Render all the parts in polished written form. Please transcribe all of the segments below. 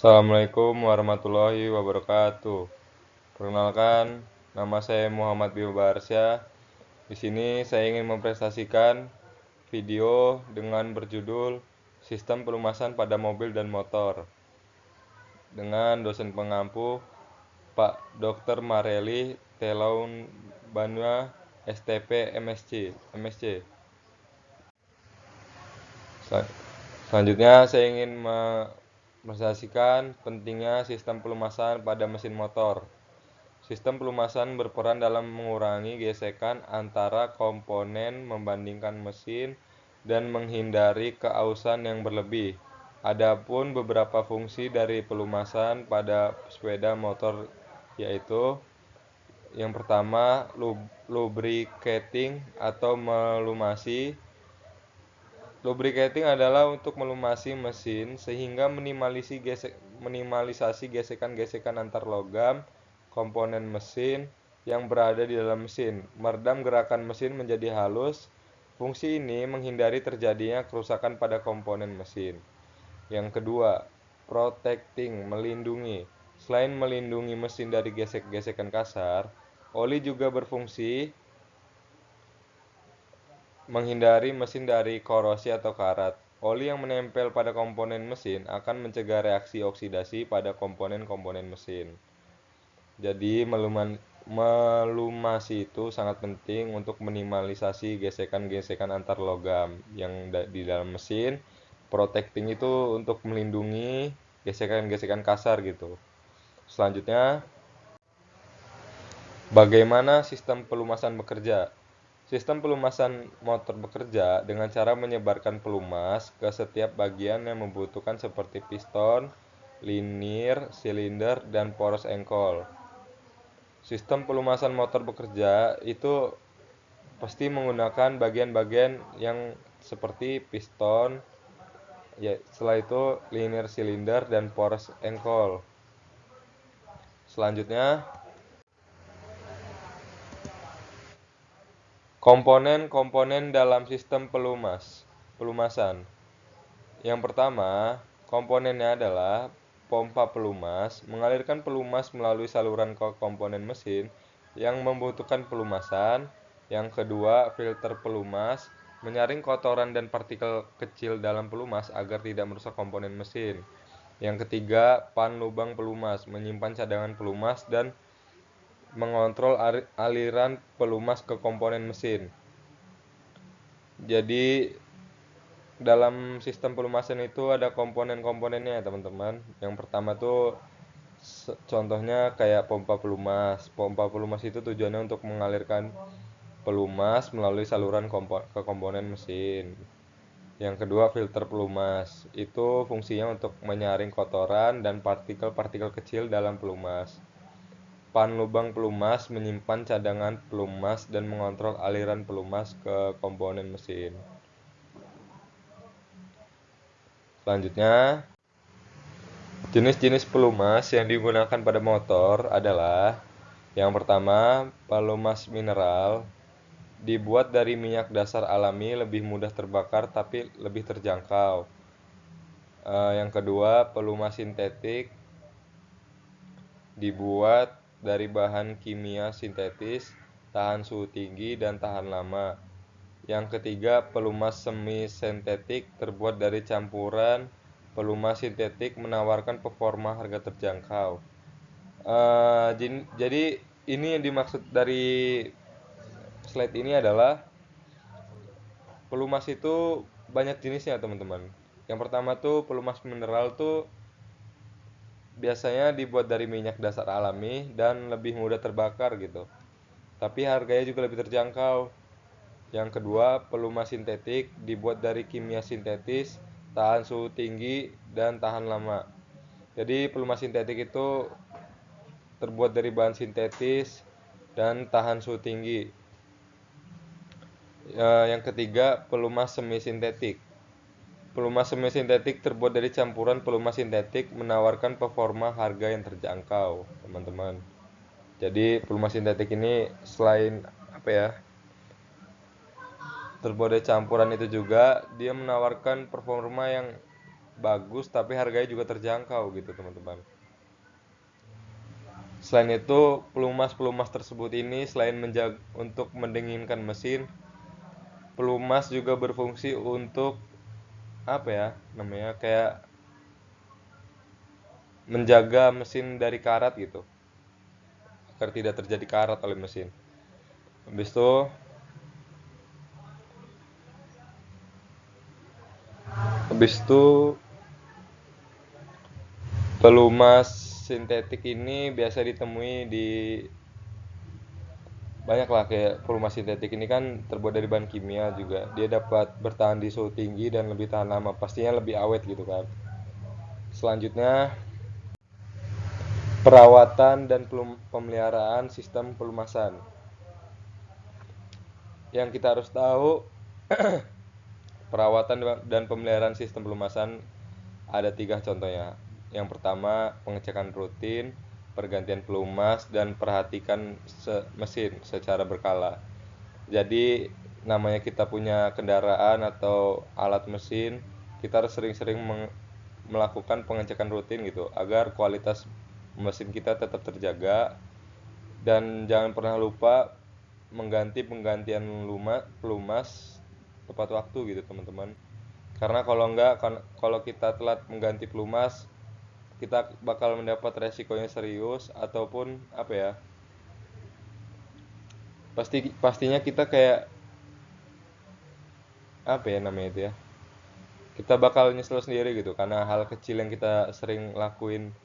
Assalamualaikum warahmatullahi wabarakatuh. Perkenalkan, nama saya Muhammad Bima Barsya. Di sini saya ingin mempresentasikan video dengan berjudul Sistem Pelumasan pada Mobil dan Motor dengan dosen pengampu Pak Dr. Mareli Telaun Banua STP MSc. Selanjutnya saya ingin mempresentasikan pentingnya sistem pelumasan pada mesin motor. Sistem pelumasan berperan dalam mengurangi gesekan antara komponen membandingkan mesin dan menghindari keausan yang berlebih. Adapun beberapa fungsi dari pelumasan pada sepeda motor yaitu yang pertama lubricating atau melumasi. Lubricating adalah untuk melumasi mesin sehingga minimalisasi gesekan-gesekan antar logam komponen mesin yang berada di dalam mesin, meredam gerakan mesin menjadi halus. Fungsi ini menghindari terjadinya kerusakan pada komponen mesin. Yang kedua, protecting, melindungi. Selain melindungi mesin dari gesek-gesekan kasar, oli juga berfungsi menghindari mesin dari korosi atau karat. Oli yang menempel pada komponen mesin akan mencegah reaksi oksidasi pada komponen-komponen mesin. Jadi melumasi itu sangat penting untuk minimalisasi gesekan-gesekan antar logam yang di dalam mesin. Protecting itu untuk melindungi gesekan-gesekan kasar gitu. Selanjutnya, bagaimana sistem pelumasan bekerja? Sistem pelumasan motor bekerja dengan cara menyebarkan pelumas ke setiap bagian yang membutuhkan seperti piston, linir, silinder, dan poros engkol. Sistem pelumasan motor bekerja itu pasti menggunakan bagian-bagian yang seperti piston, ya, setelah itu linir, silinder, dan poros engkol. Selanjutnya, komponen-komponen dalam sistem pelumasan. Yang pertama, komponennya adalah pompa pelumas, mengalirkan pelumas melalui saluran ke komponen mesin yang membutuhkan pelumasan. Yang kedua, filter pelumas, menyaring kotoran dan partikel kecil dalam pelumas agar tidak merusak komponen mesin. Yang ketiga, pan lubang pelumas, menyimpan cadangan pelumas dan mengontrol aliran pelumas ke komponen mesin. Jadi dalam sistem pelumasan itu ada komponen-komponennya ya teman-teman. Yang pertama tuh contohnya kayak pompa pelumas. Pompa pelumas itu tujuannya untuk mengalirkan pelumas melalui saluran ke komponen mesin. Yang kedua, filter pelumas. Itu fungsinya untuk menyaring kotoran dan partikel-partikel kecil dalam pelumas. Pan lubang pelumas menyimpan cadangan pelumas dan mengontrol aliran pelumas ke komponen mesin. Selanjutnya, jenis-jenis pelumas yang digunakan pada motor adalah yang pertama, pelumas mineral, dibuat dari minyak dasar alami, lebih mudah terbakar tapi lebih terjangkau. Yang kedua, pelumas sintetik, dibuat dari bahan kimia sintetis, tahan suhu tinggi dan tahan lama. Yang ketiga, pelumas semi sintetik, terbuat dari campuran pelumas sintetik, menawarkan performa harga terjangkau. Jadi ini yang dimaksud dari slide ini adalah pelumas itu banyak jenisnya teman-teman. Yang pertama tuh pelumas mineral tuh biasanya dibuat dari minyak dasar alami dan lebih mudah terbakar gitu. Tapi harganya juga lebih terjangkau. Yang kedua, pelumas sintetik dibuat dari kimia sintetis, tahan suhu tinggi dan tahan lama. Jadi pelumas sintetik itu terbuat dari bahan sintetis dan tahan suhu tinggi. Yang ketiga, pelumas semi sintetik. Pelumas semi sintetik terbuat dari campuran pelumas sintetik, menawarkan performa harga yang terjangkau, teman-teman. Jadi pelumas sintetik ini selain terbuat dari campuran itu juga dia menawarkan performa yang bagus tapi harganya juga terjangkau gitu teman-teman. Selain itu, pelumas-pelumas tersebut ini selain untuk mendinginkan mesin, pelumas juga berfungsi untuk apa ya namanya, kayak menjaga mesin dari karat gitu, agar tidak terjadi karat oleh mesin. Habis itu, habis itu pelumas sintetik ini biasa ditemui di banyak lah, kayak pelumas sintetik ini kan terbuat dari bahan kimia juga. Dia dapat bertahan di suhu tinggi dan lebih tahan lama, pastinya lebih awet gitu kan. Selanjutnya, perawatan dan pemeliharaan sistem pelumasan. Yang kita harus tahu, perawatan dan pemeliharaan sistem pelumasan ada 3 contohnya. Yang pertama, pengecekan rutin, pergantian pelumas, dan perhatikan mesin secara berkala. Jadi, namanya kita punya kendaraan atau alat mesin, kita harus sering-sering melakukan pengecekan rutin gitu, agar kualitas mesin kita tetap terjaga. Dan jangan pernah lupa mengganti penggantian pelumas tepat waktu gitu teman-teman. Karena kalau enggak, kalau kita telat mengganti pelumas, kita bakal mendapat resikonya serius, ataupun apa ya, pastinya kita kayak apa ya namanya itu ya, kita bakal nyesel sendiri gitu karena hal kecil yang kita sering lakuin,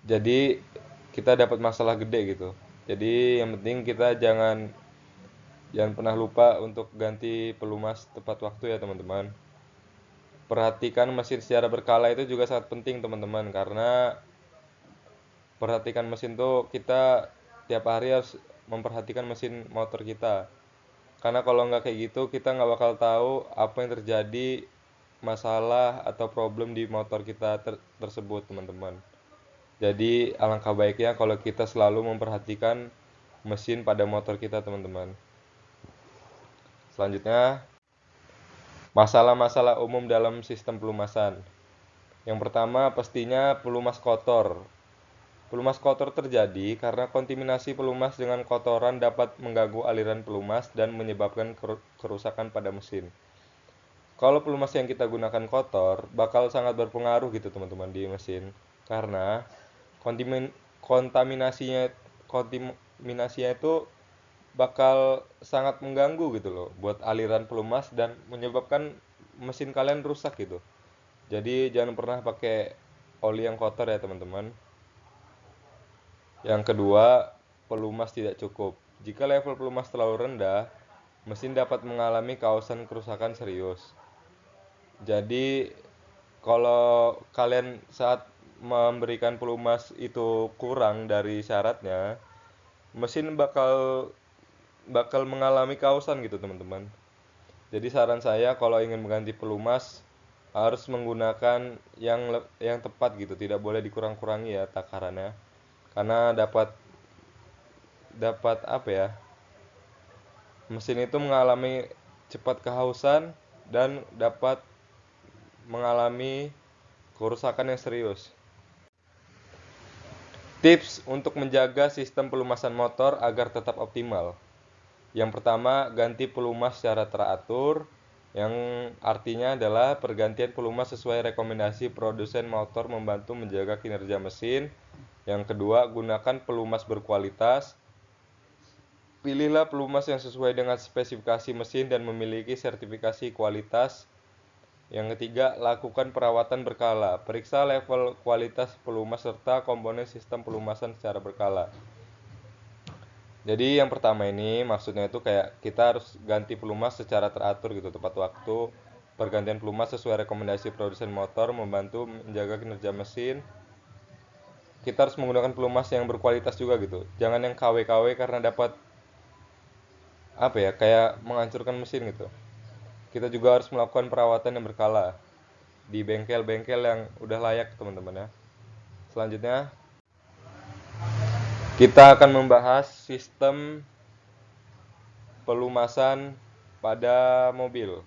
jadi kita dapat masalah gede gitu. Jadi yang penting kita jangan jangan pernah lupa untuk ganti pelumas tepat waktu ya teman-teman. Perhatikan mesin secara berkala itu juga sangat penting teman-teman, karena perhatikan mesin tuh kita tiap hari harus memperhatikan mesin motor kita. Karena kalau nggak kayak gitu kita nggak bakal tahu apa yang terjadi, masalah atau problem di motor kita tersebut teman-teman. Jadi alangkah baiknya kalau kita selalu memperhatikan mesin pada motor kita teman-teman. Selanjutnya, masalah-masalah umum dalam sistem pelumasan. Yang pertama pastinya pelumas kotor. Pelumas kotor terjadi karena kontaminasi pelumas dengan kotoran dapat mengganggu aliran pelumas dan menyebabkan kerusakan pada mesin. Kalau pelumas yang kita gunakan kotor, bakal sangat berpengaruh gitu teman-teman di mesin. Karena kontaminasinya kontaminasinya itu bakal sangat mengganggu gitu loh buat aliran pelumas dan menyebabkan mesin kalian rusak gitu. Jadi jangan pernah pakai oli yang kotor ya teman-teman. Yang kedua, pelumas tidak cukup. Jika level pelumas terlalu rendah, mesin dapat mengalami kawasan kerusakan serius. Jadi kalau kalian saat memberikan pelumas itu kurang dari syaratnya, mesin bakal bakal mengalami kausan gitu teman-teman. Jadi saran saya kalau ingin mengganti pelumas harus menggunakan yang tepat gitu, tidak boleh dikurang-kurangi ya takarannya. Karena dapat dapat apa ya? Mesin itu mengalami cepat kehausan dan dapat mengalami kerusakan yang serius. Tips untuk menjaga sistem pelumasan motor agar tetap optimal. Yang pertama, ganti pelumas secara teratur, yang artinya adalah pergantian pelumas sesuai rekomendasi produsen motor membantu menjaga kinerja mesin. Yang kedua, gunakan pelumas berkualitas. Pilihlah pelumas yang sesuai dengan spesifikasi mesin dan memiliki sertifikasi kualitas. Yang ketiga, lakukan perawatan berkala. Periksa level kualitas pelumas serta komponen sistem pelumasan secara berkala. Jadi yang pertama ini maksudnya itu kayak kita harus ganti pelumas secara teratur gitu, tepat waktu. Pergantian pelumas sesuai rekomendasi produsen motor membantu menjaga kinerja mesin. Kita harus menggunakan pelumas yang berkualitas juga gitu. Jangan yang KW-KW karena dapat apa ya, kayak menghancurkan mesin gitu. Kita juga harus melakukan perawatan yang berkala di bengkel-bengkel yang udah layak teman-teman ya. Selanjutnya kita akan membahas sistem pelumasan pada mobil.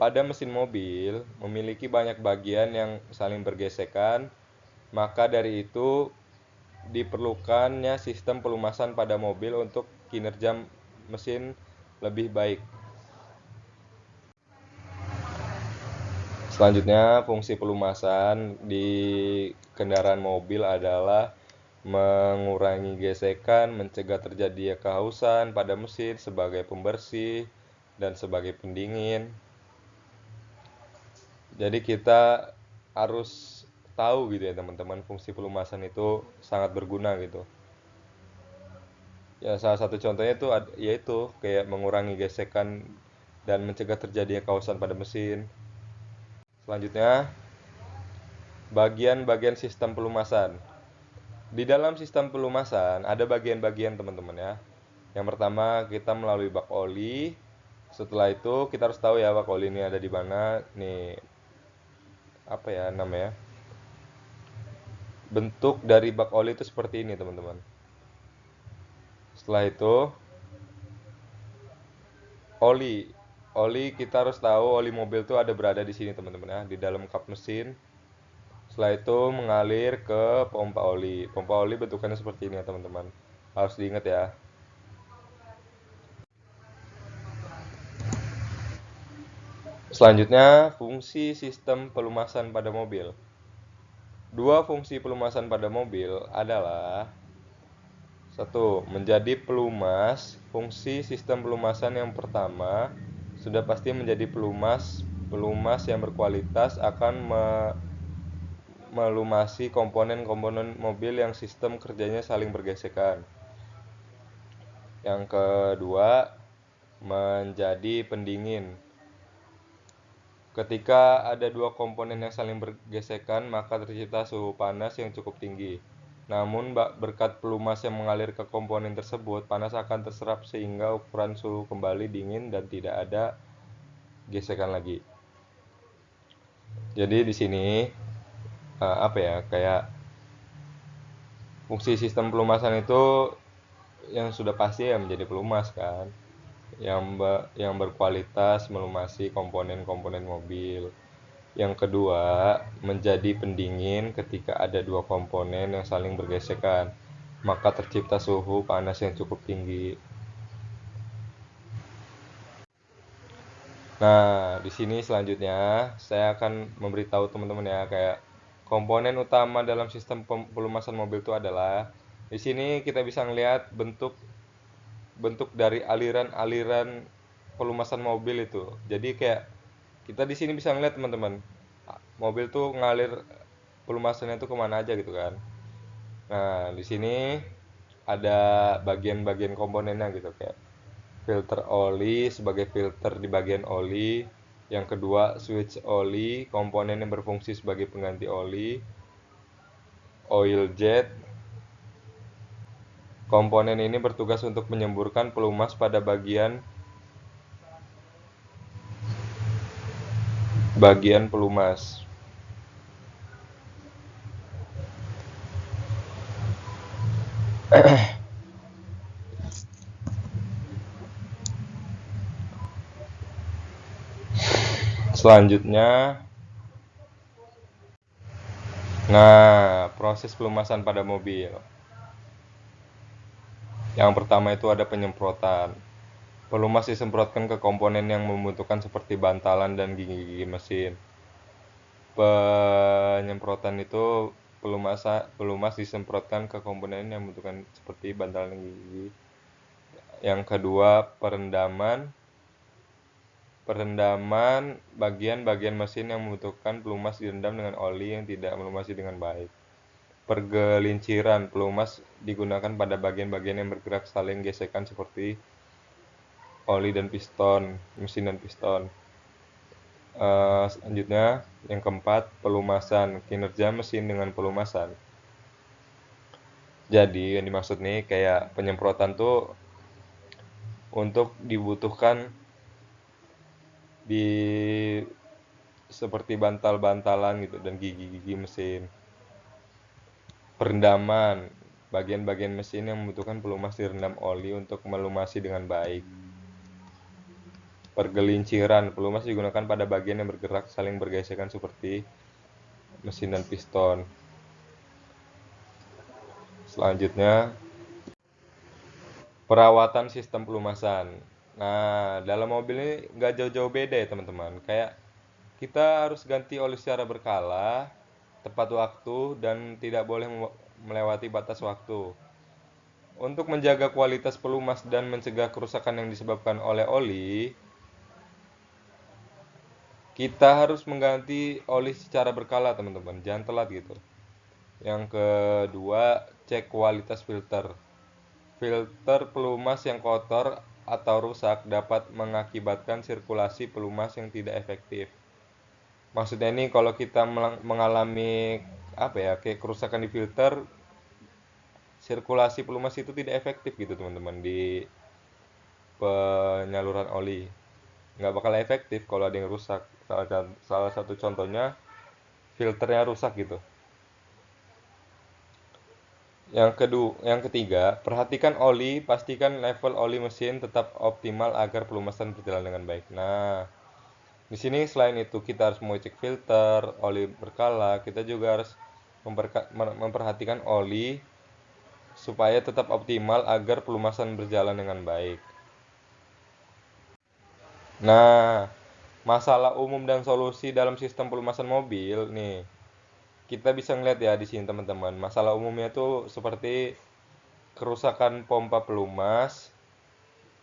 pada mesin mobil memiliki banyak bagian yang saling bergesekan, maka dari itu diperlukannya sistem pelumasan pada mobil untuk kinerja mesin lebih baik. Selanjutnya, fungsi pelumasan di kendaraan mobil adalah mengurangi gesekan, mencegah terjadinya kehausan pada mesin sebagai pembersih dan sebagai pendingin. Jadi kita harus tahu gitu ya teman-teman, fungsi pelumasan itu sangat berguna gitu. Ya salah satu contohnya itu yaitu kayak mengurangi gesekan dan mencegah terjadinya kehausan pada mesin. Selanjutnya, bagian-bagian sistem pelumasan. Di dalam sistem pelumasan ada bagian-bagian teman-teman ya. Yang pertama kita melalui bak oli. Setelah itu kita harus tahu ya bak oli ini ada di mana. Nih apa ya namanya? Bentuk dari bak oli itu seperti ini teman-teman. Setelah itu oli. Oli kita harus tahu oli mobil itu ada berada di sini teman-teman ya, di dalam kap mesin. Setelah itu mengalir ke pompa oli. Pompa oli bentukannya seperti ini ya teman-teman. Harus diingat ya. Selanjutnya, fungsi sistem pelumasan pada mobil. Dua fungsi pelumasan pada mobil adalah: satu, menjadi pelumas. Fungsi sistem pelumasan yang pertama sudah pasti menjadi pelumas. Pelumas yang berkualitas akan melumasi komponen-komponen mobil yang sistem kerjanya saling bergesekan. Yang kedua, menjadi pendingin. Ketika ada dua komponen yang saling bergesekan, maka tercipta suhu panas yang cukup tinggi. Namun, berkat pelumas yang mengalir ke komponen tersebut, panas akan terserap sehingga ukuran suhu kembali dingin dan tidak ada gesekan lagi. Jadi di sini apa ya, kayak fungsi sistem pelumasan itu yang sudah pasti ya menjadi pelumas kan, yang berkualitas melumasi komponen-komponen mobil. Yang kedua, menjadi pendingin ketika ada dua komponen yang saling bergesekan, maka tercipta suhu panas yang cukup tinggi. Nah, di sini selanjutnya saya akan memberitahu teman-teman ya, kayak komponen utama dalam sistem pelumasan mobil itu adalah, di sini kita bisa melihat bentuk bentuk dari aliran-aliran pelumasan mobil itu. Jadi kayak kita di sini bisa melihat teman-teman, mobil tuh ngalir pelumasannya tuh kemana aja gitu kan. Nah, di sini ada bagian-bagian komponennya gitu, kayak filter oli sebagai filter di bagian oli. Yang kedua, switch oli, komponen yang berfungsi sebagai pengganti oli. Oil jet, komponen ini bertugas untuk menyemburkan pelumas pada bagian pelumas. Selanjutnya, proses pelumasan pada mobil. Yang pertama itu ada penyemprotan. Pelumas disemprotkan ke komponen yang membutuhkan seperti bantalan dan gigi-gigi mesin. Penyemprotan itu pelumas disemprotkan ke komponen yang membutuhkan seperti bantalan dan gigi. Yang kedua, perendaman. Perendaman bagian-bagian mesin yang membutuhkan pelumas direndam dengan oli yang tidak melumasi dengan baik. Pergelinciran, pelumas digunakan pada bagian-bagian yang bergerak saling gesekan seperti oli dan piston, mesin dan piston. Selanjutnya, yang keempat, pelumasan, kinerja mesin dengan pelumasan. Jadi yang dimaksud nih kayak penyemprotan tuh untuk dibutuhkan di seperti bantal-bantalan gitu dan gigi-gigi mesin. Perendaman, bagian-bagian mesin yang membutuhkan pelumas direndam oli untuk melumasi dengan baik. Pergelinciran pelumas digunakan pada bagian yang bergerak saling bergesekan seperti mesin dan piston. Selanjutnya, perawatan sistem pelumasan. Nah, dalam mobil ini nggak jauh-jauh beda ya teman-teman. Kayak kita harus ganti oli secara berkala, tepat waktu, dan tidak boleh melewati batas waktu. Untuk menjaga kualitas pelumas dan mencegah kerusakan yang disebabkan oleh oli, kita harus mengganti oli secara berkala teman-teman, jangan telat gitu. Yang kedua, cek kualitas filter. Filter pelumas yang kotor atau rusak dapat mengakibatkan sirkulasi pelumas yang tidak efektif. Maksudnya ini kalau kita mengalami apa ya, kayak kerusakan di filter, sirkulasi pelumas itu tidak efektif gitu teman-teman di penyaluran oli. Nggak bakal efektif kalau ada yang rusak. Salah satu contohnya filternya rusak gitu. Yang ketiga, perhatikan oli, pastikan level oli mesin tetap optimal agar pelumasan berjalan dengan baik. Nah, di sini selain itu kita harus mengecek filter, oli berkala, kita juga harus memperhatikan oli supaya tetap optimal agar pelumasan berjalan dengan baik. Nah, masalah umum dan solusi dalam sistem pelumasan mobil nih. Kita bisa ngeliat ya di sini teman-teman. Masalah umumnya tuh seperti kerusakan pompa pelumas.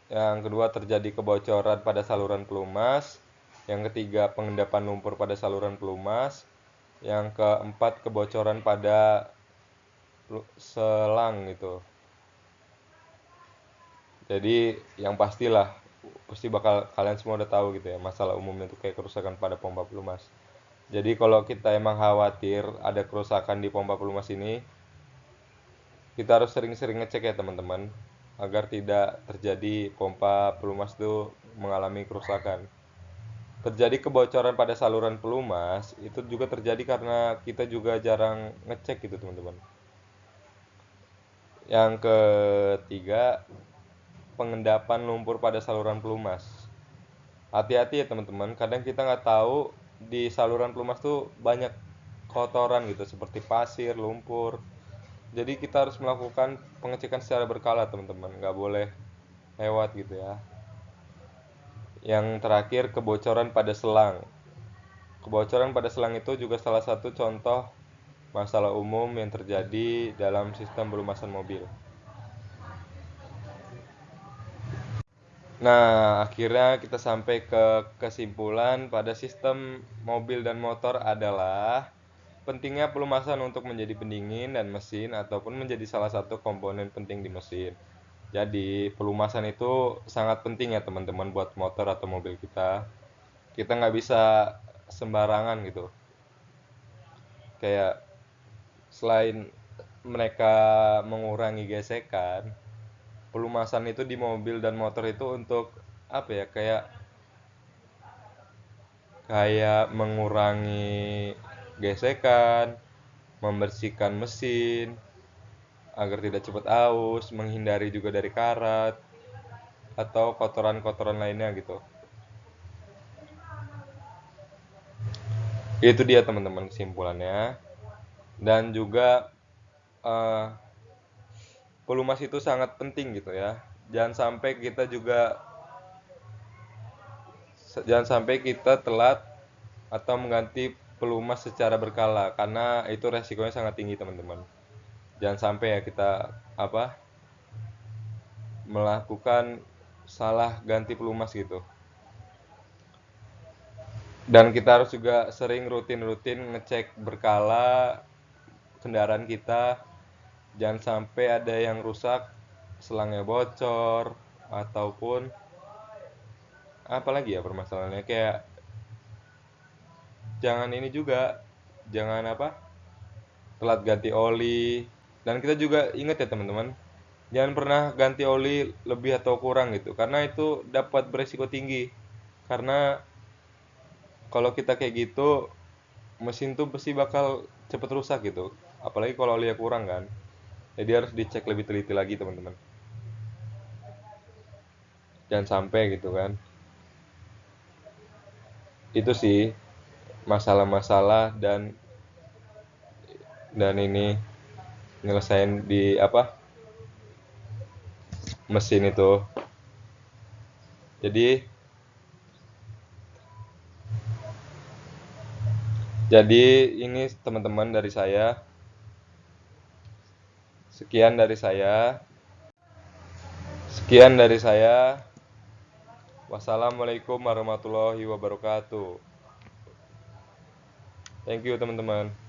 Yang kedua terjadi kebocoran pada saluran pelumas. Yang ketiga pengendapan lumpur pada saluran pelumas. Yang keempat kebocoran pada selang gitu. Jadi yang pastilah pasti bakal kalian semua udah tahu gitu ya masalah umumnya itu kayak kerusakan pada pompa pelumas. Jadi kalau kita emang khawatir ada kerusakan di pompa pelumas ini, kita harus sering-sering ngecek ya teman-teman agar tidak terjadi pompa pelumas itu mengalami kerusakan. Terjadi kebocoran pada saluran pelumas itu juga terjadi karena kita juga jarang ngecek gitu teman-teman. Yang ketiga, pengendapan lumpur pada saluran pelumas. Hati-hati ya teman-teman, kadang kita nggak tahu di saluran pelumas tuh banyak kotoran gitu seperti pasir, lumpur. Jadi kita harus melakukan pengecekan secara berkala teman-teman, nggak boleh lewat gitu ya. Yang terakhir, kebocoran pada selang. Kebocoran pada selang itu juga salah satu contoh masalah umum yang terjadi dalam sistem pelumasan mobil. Nah, akhirnya kita sampai ke kesimpulan pada sistem mobil dan motor adalah pentingnya pelumasan untuk menjadi pendingin dan mesin ataupun menjadi salah satu komponen penting di mesin. Jadi, pelumasan itu sangat penting ya teman-teman buat motor atau mobil kita. Kita nggak bisa sembarangan gitu. Kayak selain mereka mengurangi gesekan, pelumasan itu di mobil dan motor itu untuk apa ya? Kayak kayak mengurangi gesekan, membersihkan mesin agar tidak cepat aus, menghindari juga dari karat atau kotoran-kotoran lainnya gitu. Itu dia teman-teman kesimpulannya. Dan juga eh, pelumas itu sangat penting gitu ya. Jangan sampai kita juga jangan sampai kita telat atau mengganti pelumas secara berkala karena itu resikonya sangat tinggi teman-teman. Jangan sampai ya kita apa melakukan salah ganti pelumas gitu. Dan kita harus juga sering rutin-rutin ngecek berkala kendaraan kita. Jangan sampai ada yang rusak, selangnya bocor ataupun apalagi ya permasalahannya kayak jangan ini juga jangan apa telat ganti oli. Dan kita juga ingat ya teman-teman, jangan pernah ganti oli lebih atau kurang gitu karena itu dapat beresiko tinggi. Karena kalau kita kayak gitu mesin tuh pasti bakal cepet rusak gitu, apalagi kalau oli kurang kan. Jadi harus dicek lebih teliti lagi teman-teman, jangan sampai gitu kan. itu sih masalah-masalah dan ini nyelesain di apa mesin itu. Jadi jadi ini teman-teman dari saya. Sekian dari saya. Sekian dari saya. Wassalamualaikum warahmatullahi wabarakatuh. Thank you teman-teman.